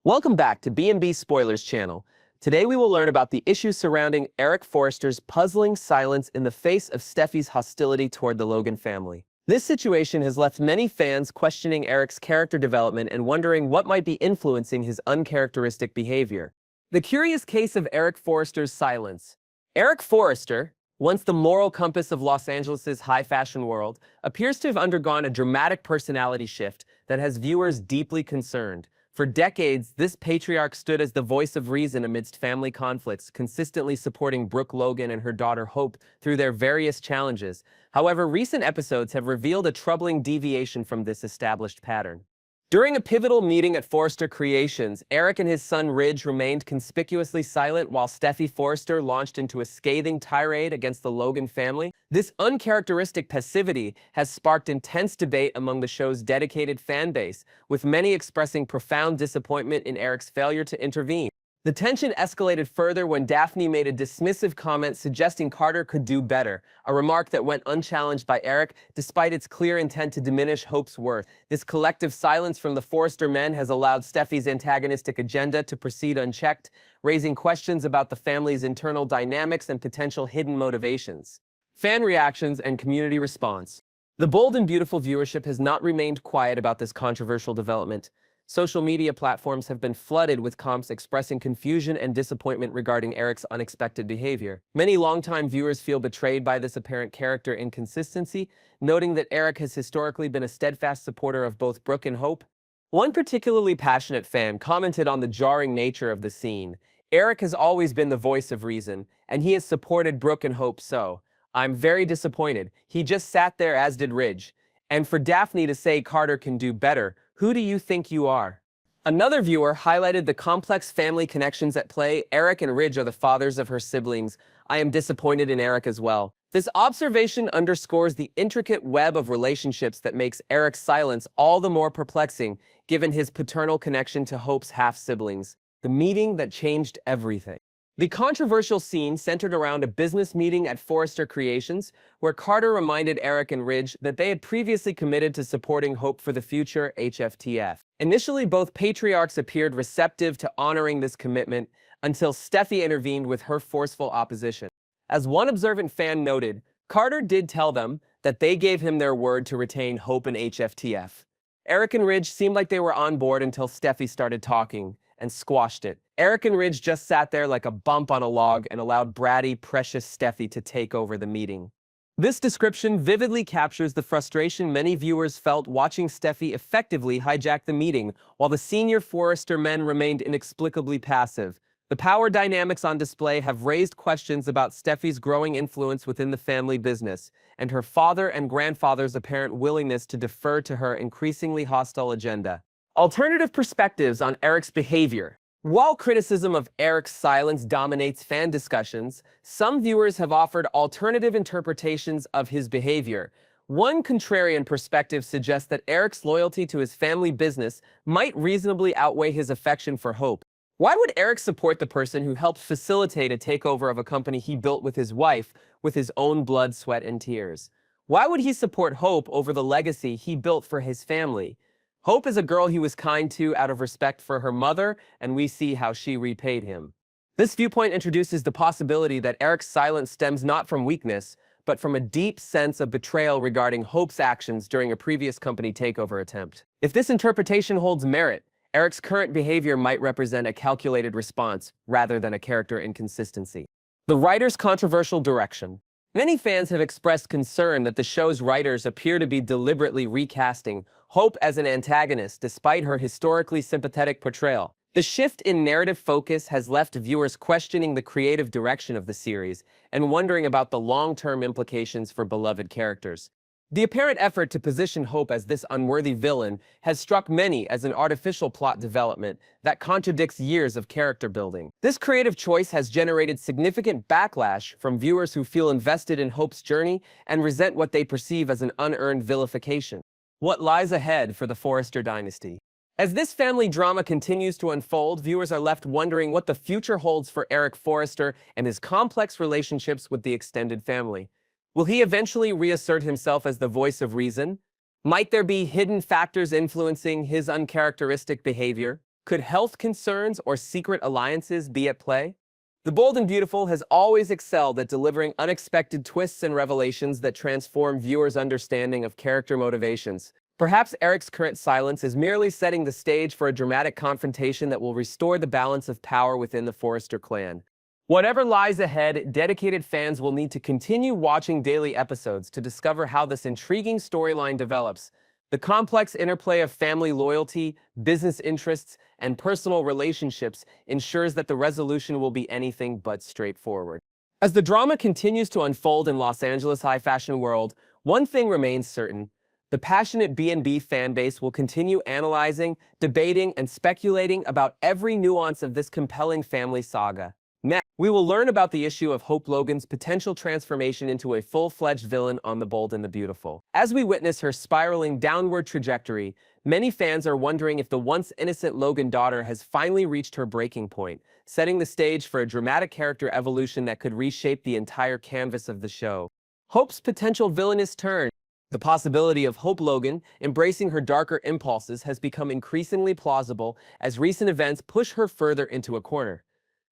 Welcome back to B&B Spoilers channel. Today we will learn about the issues surrounding Eric Forrester's puzzling silence in the face of Steffi's hostility toward the Logan family. This situation has left many fans questioning Eric's character development and wondering what might be influencing his uncharacteristic behavior. The curious case of Eric Forrester's silence. Eric Forrester, once the moral compass of Los Angeles' high fashion world, appears to have undergone a dramatic personality shift that has viewers deeply concerned. For decades, this patriarch stood as the voice of reason amidst family conflicts, consistently supporting Brooke Logan and her daughter Hope through their various challenges. However, recent episodes have revealed a troubling deviation from this established pattern. During a pivotal meeting at Forrester Creations, Eric and his son Ridge remained conspicuously silent while Steffi Forrester launched into a scathing tirade against the Logan family. This uncharacteristic passivity has sparked intense debate among the show's dedicated fan base, with many expressing profound disappointment in Eric's failure to intervene. The tension escalated further when Daphne made a dismissive comment suggesting Carter could do better, a remark that went unchallenged by Eric despite its clear intent to diminish Hope's worth. This collective silence from the Forrester men has allowed Steffi's antagonistic agenda to proceed unchecked, raising questions about the family's internal dynamics and potential hidden motivations. Fan reactions and community response. The bold and beautiful viewership has not remained quiet about this controversial development. Social media platforms have been flooded with comments expressing confusion and disappointment regarding Eric's unexpected behavior. Many longtime viewers feel betrayed by this apparent character inconsistency, noting that Eric has historically been a steadfast supporter of both Brooke and Hope. One particularly passionate fan commented on the jarring nature of the scene. Eric has always been the voice of reason, and he has supported Brooke and Hope so. I'm very disappointed. He just sat there, as did Ridge. And for Daphne to say Carter can do better, who do you think you are? Another viewer highlighted the complex family connections at play. Eric and Ridge are the fathers of her siblings. I am disappointed in Eric as well. This observation underscores the intricate web of relationships that makes Eric's silence all the more perplexing, given his paternal connection to Hope's half-siblings. The meeting that changed everything. The controversial scene centered around a business meeting at Forrester Creations, where Carter reminded Eric and Ridge that they had previously committed to supporting Hope for the Future, HFTF. Initially, both patriarchs appeared receptive to honoring this commitment until Steffi intervened with her forceful opposition. As one observant fan noted, Carter did tell them that they gave him their word to retain Hope and HFTF. Eric and Ridge seemed like they were on board until Steffi started talking and squashed it. Eric and Ridge just sat there like a bump on a log and allowed bratty, precious Steffi to take over the meeting. This description vividly captures the frustration many viewers felt watching Steffi effectively hijack the meeting, while the senior Forrester men remained inexplicably passive. The power dynamics on display have raised questions about Steffi's growing influence within the family business, and her father and grandfather's apparent willingness to defer to her increasingly hostile agenda. Alternative perspectives on Eric's behavior. While criticism of Eric's silence dominates fan discussions, some viewers have offered alternative interpretations of his behavior. One contrarian perspective suggests that Eric's loyalty to his family business might reasonably outweigh his affection for Hope. Why would Eric support the person who helped facilitate a takeover of a company he built with his wife with his own blood, sweat, and tears? Why would he support Hope over the legacy he built for his family? Hope is a girl he was kind to out of respect for her mother, and we see how she repaid him. This viewpoint introduces the possibility that Eric's silence stems not from weakness, but from a deep sense of betrayal regarding Hope's actions during a previous company takeover attempt. If this interpretation holds merit, Eric's current behavior might represent a calculated response rather than a character inconsistency. The writer's controversial direction. Many fans have expressed concern that the show's writers appear to be deliberately recasting Hope as an antagonist despite her historically sympathetic portrayal. The shift in narrative focus has left viewers questioning the creative direction of the series and wondering about the long-term implications for beloved characters. The apparent effort to position Hope as this unworthy villain has struck many as an artificial plot development that contradicts years of character building. This creative choice has generated significant backlash from viewers who feel invested in Hope's journey and resent what they perceive as an unearned vilification. What lies ahead for the Forrester dynasty? As this family drama continues to unfold, viewers are left wondering what the future holds for Eric Forrester and his complex relationships with the extended family. Will he eventually reassert himself as the voice of reason? Might there be hidden factors influencing his uncharacteristic behavior? Could health concerns or secret alliances be at play? The Bold and Beautiful has always excelled at delivering unexpected twists and revelations that transform viewers' understanding of character motivations. Perhaps Eric's current silence is merely setting the stage for a dramatic confrontation that will restore the balance of power within the Forrester clan. Whatever lies ahead, dedicated fans will need to continue watching daily episodes to discover how this intriguing storyline develops. The complex interplay of family loyalty, business interests, and personal relationships ensures that the resolution will be anything but straightforward. As the drama continues to unfold in Los Angeles' high-fashion world, one thing remains certain. The passionate B&B fan base will continue analyzing, debating, and speculating about every nuance of this compelling family saga. Next, we will learn about the issue of Hope Logan's potential transformation into a full-fledged villain on The Bold and the Beautiful. As we witness her spiraling downward trajectory, many fans are wondering if the once innocent Logan daughter has finally reached her breaking point, setting the stage for a dramatic character evolution that could reshape the entire canvas of the show. Hope's potential villainous turn. The possibility of Hope Logan embracing her darker impulses has become increasingly plausible as recent events push her further into a corner.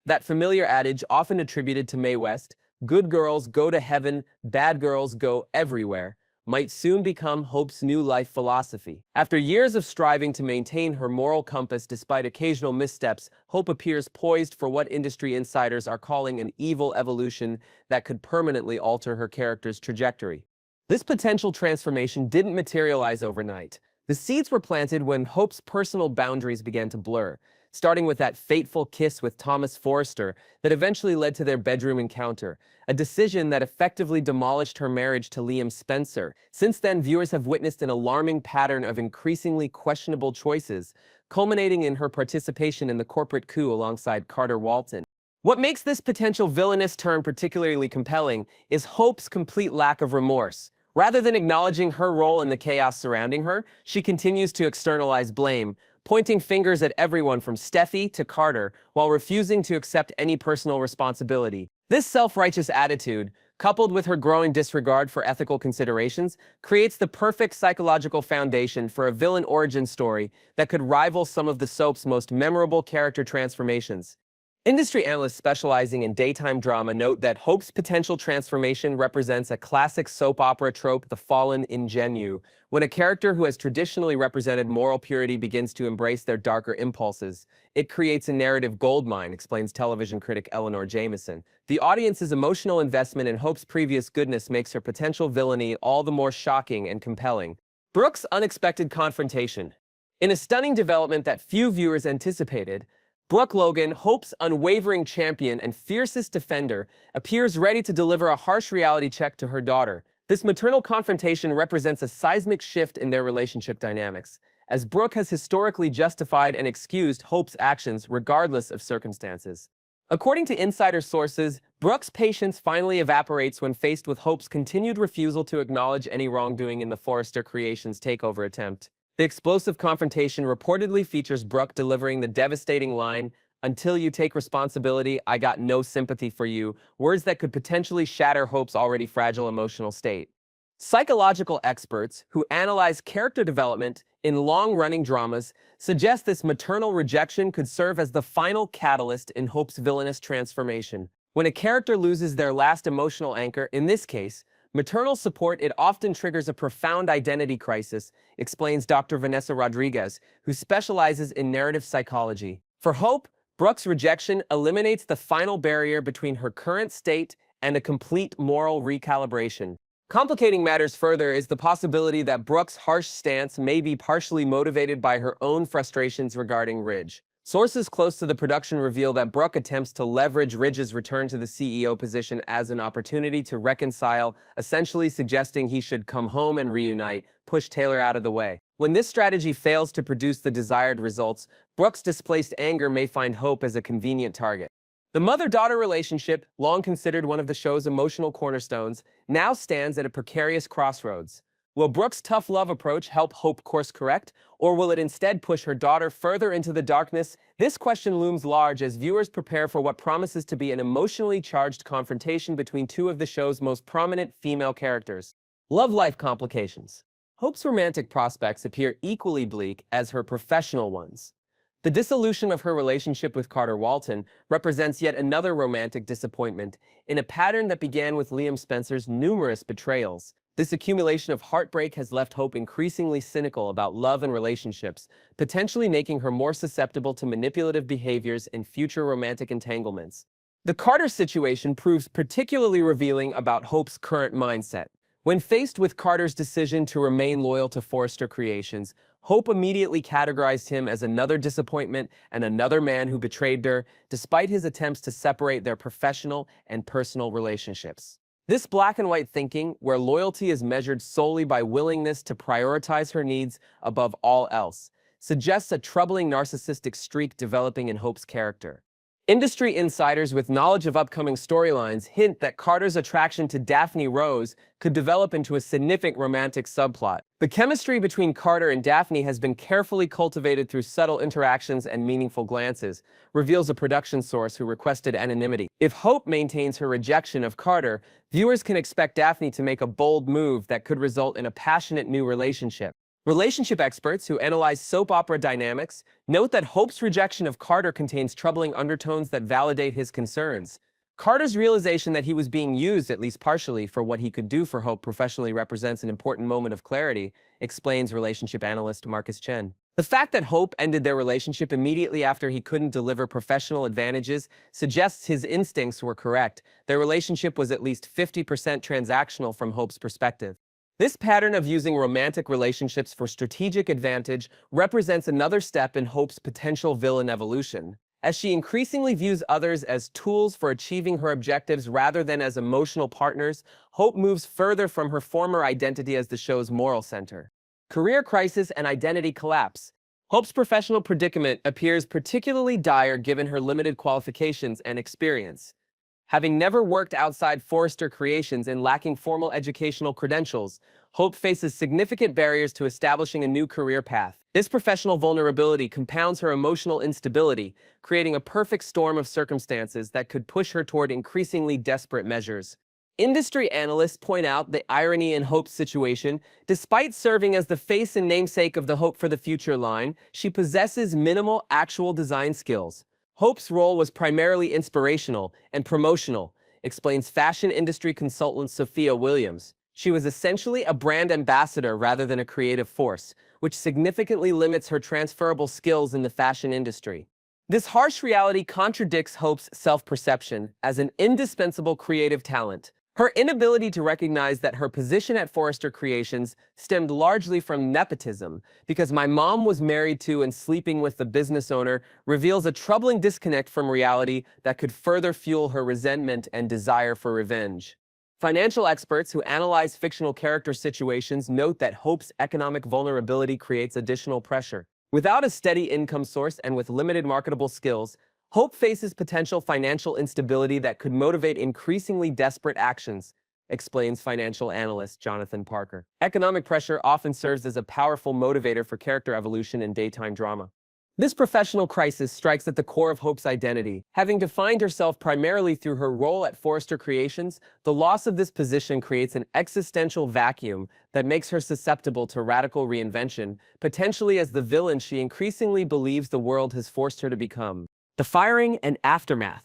That familiar adage often attributed to Mae West, "Good girls go to heaven, bad girls go everywhere," might soon become Hope's new life philosophy. After years of striving to maintain her moral compass despite occasional missteps, Hope appears poised for what industry insiders are calling an evil evolution that could permanently alter her character's trajectory. This potential transformation didn't materialize overnight. The seeds were planted when Hope's personal boundaries began to blur, starting with that fateful kiss with Thomas Forrester that eventually led to their bedroom encounter, a decision that effectively demolished her marriage to Liam Spencer. Since then, viewers have witnessed an alarming pattern of increasingly questionable choices, culminating in her participation in the corporate coup alongside Carter Walton. What makes this potential villainous turn particularly compelling is Hope's complete lack of remorse. Rather than acknowledging her role in the chaos surrounding her, she continues to externalize blame, pointing fingers at everyone from Steffi to Carter, while refusing to accept any personal responsibility. This self-righteous attitude, coupled with her growing disregard for ethical considerations, creates the perfect psychological foundation for a villain origin story that could rival some of the soap's most memorable character transformations. Industry analysts specializing in daytime drama note that Hope's potential transformation represents a classic soap opera trope, the fallen ingenue, when a character who has traditionally represented moral purity begins to embrace their darker impulses. It creates a narrative goldmine, explains television critic Eleanor Jameson. The audience's emotional investment in Hope's previous goodness makes her potential villainy all the more shocking and compelling. Brooke's unexpected confrontation. In a stunning development that few viewers anticipated, Brooke Logan, Hope's unwavering champion and fiercest defender, appears ready to deliver a harsh reality check to her daughter. This maternal confrontation represents a seismic shift in their relationship dynamics, as Brooke has historically justified and excused Hope's actions regardless of circumstances. According to insider sources, Brooke's patience finally evaporates when faced with Hope's continued refusal to acknowledge any wrongdoing in the Forrester Creations takeover attempt. The explosive confrontation reportedly features Brooke delivering the devastating line, "Until you take responsibility, I got no sympathy for you," words that could potentially shatter Hope's already fragile emotional state. Psychological experts who analyze character development in long-running dramas suggest this maternal rejection could serve as the final catalyst in Hope's villainous transformation. When a character loses their last emotional anchor, in this case, maternal support, it often triggers a profound identity crisis, explains Dr. Vanessa Rodriguez, who specializes in narrative psychology. For Hope, Brooke's rejection eliminates the final barrier between her current state and a complete moral recalibration. Complicating matters further is the possibility that Brooke's harsh stance may be partially motivated by her own frustrations regarding Ridge. Sources close to the production reveal that Brooke attempts to leverage Ridge's return to the CEO position as an opportunity to reconcile, essentially suggesting he should come home and reunite, push Taylor out of the way. When this strategy fails to produce the desired results, Brooke's displaced anger may find Hope as a convenient target. The mother-daughter relationship, long considered one of the show's emotional cornerstones, now stands at a precarious crossroads. Will Brooke's tough love approach help Hope course correct, or will it instead push her daughter further into the darkness? This question looms large as viewers prepare for what promises to be an emotionally charged confrontation between two of the show's most prominent female characters. Love life complications. Hope's romantic prospects appear equally bleak as her professional ones. The dissolution of her relationship with Carter Walton represents yet another romantic disappointment in a pattern that began with Liam Spencer's numerous betrayals. This accumulation of heartbreak has left Hope increasingly cynical about love and relationships, potentially making her more susceptible to manipulative behaviors in future romantic entanglements. The Carter situation proves particularly revealing about Hope's current mindset. When faced with Carter's decision to remain loyal to Forrester Creations, Hope immediately categorized him as another disappointment and another man who betrayed her, despite his attempts to separate their professional and personal relationships. This black and white thinking, where loyalty is measured solely by willingness to prioritize her needs above all else, suggests a troubling narcissistic streak developing in Hope's character. Industry insiders with knowledge of upcoming storylines hint that Carter's attraction to Daphne Rose could develop into a significant romantic subplot. The chemistry between Carter and Daphne has been carefully cultivated through subtle interactions and meaningful glances, reveals a production source who requested anonymity. If Hope maintains her rejection of Carter, viewers can expect Daphne to make a bold move that could result in a passionate new relationship. Relationship experts who analyze soap opera dynamics note that Hope's rejection of Carter contains troubling undertones that validate his concerns. Carter's realization that he was being used, at least partially, for what he could do for Hope professionally represents an important moment of clarity, explains relationship analyst Marcus Chen. The fact that Hope ended their relationship immediately after he couldn't deliver professional advantages suggests his instincts were correct. Their relationship was at least 50% transactional from Hope's perspective. This pattern of using romantic relationships for strategic advantage represents another step in Hope's potential villain evolution. As she increasingly views others as tools for achieving her objectives rather than as emotional partners, Hope moves further from her former identity as the show's moral center. Career crisis and identity collapse. Hope's professional predicament appears particularly dire given her limited qualifications and experience. Having never worked outside Forrester Creations and lacking formal educational credentials, Hope faces significant barriers to establishing a new career path. This professional vulnerability compounds her emotional instability, creating a perfect storm of circumstances that could push her toward increasingly desperate measures. Industry analysts point out the irony in Hope's situation. Despite serving as the face and namesake of the Hope for the Future line, she possesses minimal actual design skills. Hope's role was primarily inspirational and promotional, explains fashion industry consultant Sophia Williams. She was essentially a brand ambassador rather than a creative force, which significantly limits her transferable skills in the fashion industry. This harsh reality contradicts Hope's self-perception as an indispensable creative talent. Her inability to recognize that her position at Forrester Creations stemmed largely from nepotism, because my mom was married to and sleeping with the business owner, reveals a troubling disconnect from reality that could further fuel her resentment and desire for revenge. Financial experts who analyze fictional character situations note that Hope's economic vulnerability creates additional pressure. Without a steady income source and with limited marketable skills, Hope faces potential financial instability that could motivate increasingly desperate actions, explains financial analyst Jonathan Parker. Economic pressure often serves as a powerful motivator for character evolution in daytime drama. This professional crisis strikes at the core of Hope's identity. Having defined herself primarily through her role at Forrester Creations, the loss of this position creates an existential vacuum that makes her susceptible to radical reinvention, potentially as the villain she increasingly believes the world has forced her to become. The firing and aftermath.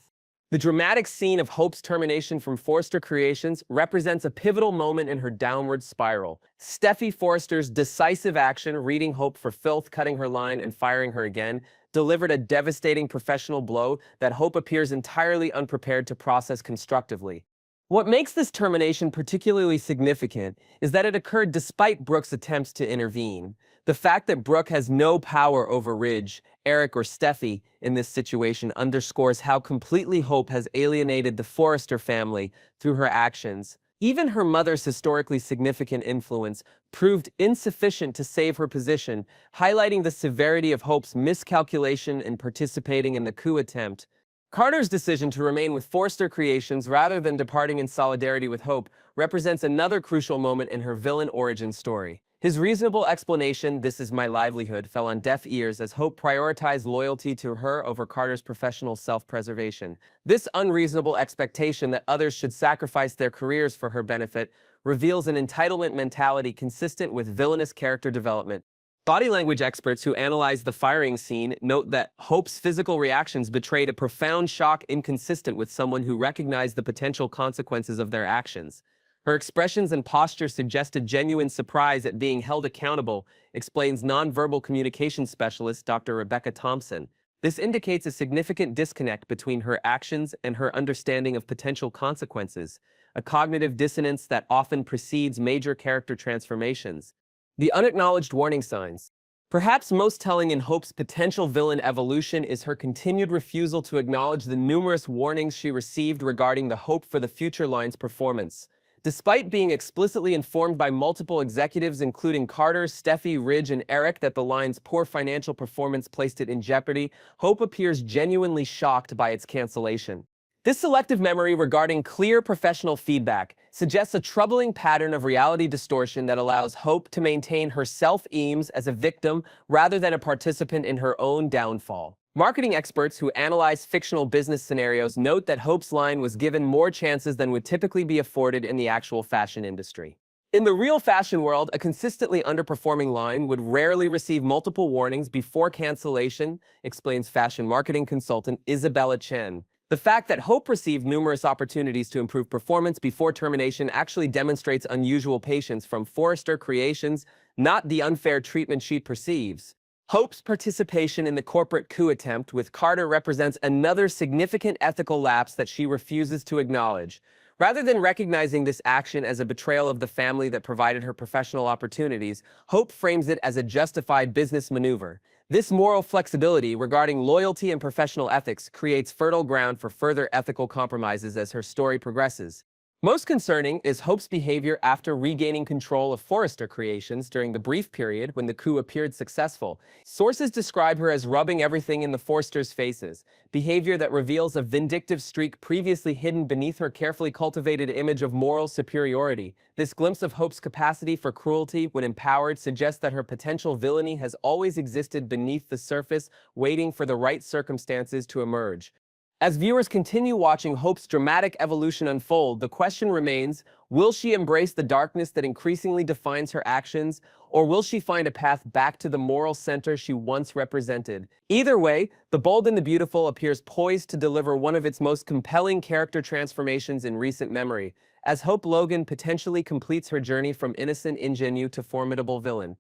The dramatic scene of Hope's termination from Forrester Creations represents a pivotal moment in her downward spiral. Steffi Forrester's decisive action, reading Hope for filth, cutting her line, and firing her again, delivered a devastating professional blow that Hope appears entirely unprepared to process constructively. What makes this termination particularly significant is that it occurred despite Brooke's attempts to intervene. The fact that Brooke has no power over Ridge, Eric, or Steffi in this situation underscores how completely Hope has alienated the Forrester family through her actions. Even her mother's historically significant influence proved insufficient to save her position, highlighting the severity of Hope's miscalculation in participating in the coup attempt. Carter's decision to remain with Forrester Creations rather than departing in solidarity with Hope represents another crucial moment in her villain origin story. His reasonable explanation, "This is my livelihood," fell on deaf ears as Hope prioritized loyalty to her over Carter's professional self-preservation. This unreasonable expectation that others should sacrifice their careers for her benefit reveals an entitlement mentality consistent with villainous character development. Body language experts who analyze the firing scene note that Hope's physical reactions betrayed a profound shock inconsistent with someone who recognized the potential consequences of their actions. Her expressions and posture suggested genuine surprise at being held accountable, explains nonverbal communication specialist Dr. Rebecca Thompson. This indicates a significant disconnect between her actions and her understanding of potential consequences, a cognitive dissonance that often precedes major character transformations. The unacknowledged warning signs. Perhaps most telling in Hope's potential villain evolution is her continued refusal to acknowledge the numerous warnings she received regarding the Hope for the Future line's performance. Despite being explicitly informed by multiple executives including Carter, Steffi, Ridge, and Eric that the line's poor financial performance placed it in jeopardy, Hope appears genuinely shocked by its cancellation. This selective memory regarding clear professional feedback suggests a troubling pattern of reality distortion that allows Hope to maintain her self-esteem as a victim rather than a participant in her own downfall. Marketing experts who analyze fictional business scenarios note that Hope's line was given more chances than would typically be afforded in the actual fashion industry. In the real fashion world, a consistently underperforming line would rarely receive multiple warnings before cancellation, explains fashion marketing consultant Isabella Chen. The fact that Hope received numerous opportunities to improve performance before termination actually demonstrates unusual patience from Forrester Creations, not the unfair treatment she perceives. Hope's participation in the corporate coup attempt with Carter represents another significant ethical lapse that she refuses to acknowledge. Rather than recognizing this action as a betrayal of the family that provided her professional opportunities, Hope frames it as a justified business maneuver. This moral flexibility regarding loyalty and professional ethics creates fertile ground for further ethical compromises as her story progresses. Most concerning is Hope's behavior after regaining control of Forrester Creations during the brief period when the coup appeared successful. Sources describe her as rubbing everything in the Forresters' faces, behavior that reveals a vindictive streak previously hidden beneath her carefully cultivated image of moral superiority. This glimpse of Hope's capacity for cruelty when empowered suggests that her potential villainy has always existed beneath the surface, waiting for the right circumstances to emerge. As viewers continue watching Hope's dramatic evolution unfold, the question remains, will she embrace the darkness that increasingly defines her actions, or will she find a path back to the moral center she once represented? Either way, The Bold and the Beautiful appears poised to deliver one of its most compelling character transformations in recent memory, as Hope Logan potentially completes her journey from innocent ingenue to formidable villain.